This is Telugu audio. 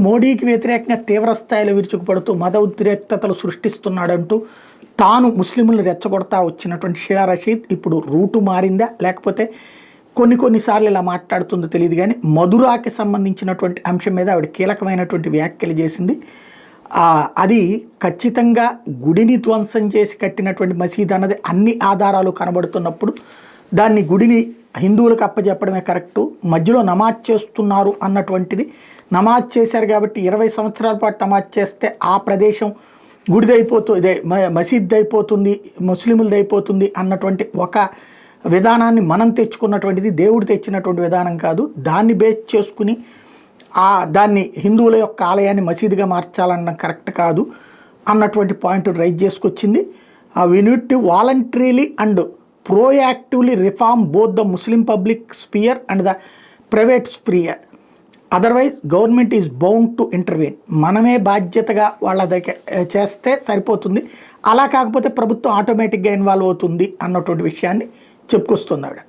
మోడీకి వ్యతిరేకంగా తీవ్రస్థాయిలో విరుచుకుపడుతూ మత ఉద్రిక్తతలు సృష్టిస్తున్నాడంటూ తాను ముస్లింలను రెచ్చగొడతా వచ్చినటువంటి షీలా రషీద్ ఇప్పుడు రూటు మారిందా, లేకపోతే కొన్నిసార్లు ఇలా మాట్లాడుతుందో తెలియదు. కానీ మధురాకి సంబంధించినటువంటి అంశం మీద ఆవిడ కీలకమైనటువంటి వ్యాఖ్యలు చేసింది. అది ఖచ్చితంగా గుడిని ధ్వంసం చేసి కట్టినటువంటి మసీద్ అన్నది అన్ని ఆధారాలు కనబడుతున్నప్పుడు దాన్ని గుడిని హిందువులకు అప్పచెప్పడమే కరెక్టు. మధ్యలో నమాజ్ చేస్తున్నారు అన్నటువంటిది, నమాజ్ చేశారు కాబట్టి 20 సంవత్సరాల పాటు నమాజ్ చేస్తే ఆ ప్రదేశం గుడిదైపోతుంది, మసీద్ అయిపోతుంది, ముస్లింలది అయిపోతుంది అన్నటువంటి ఒక విధానాన్ని మనం తెచ్చుకున్నటువంటిది, దేవుడు తెచ్చినటువంటి విధానం కాదు. దాన్ని బేస్ చేసుకుని దాన్ని హిందువుల యొక్క ఆలయాన్ని మసీదుగా మార్చాలన్న కరెక్ట్ కాదు అన్నటువంటి పాయింట్ రైజ్ చేసుకొచ్చింది. We need to voluntarily and proactively reform both the Muslim public sphere and the private sphere. Otherwise, government is bound to intervene. మనమే బాధ్యతగా వాళ్ళ దగ్గర చేస్తే సరిపోతుంది, అలా కాకపోతే ప్రభుత్వం ఆటోమేటిక్గా ఇన్వాల్వ్ అవుతుంది అన్నటువంటి విషయాన్ని చెప్పుకొస్తుంది ఆవిడ.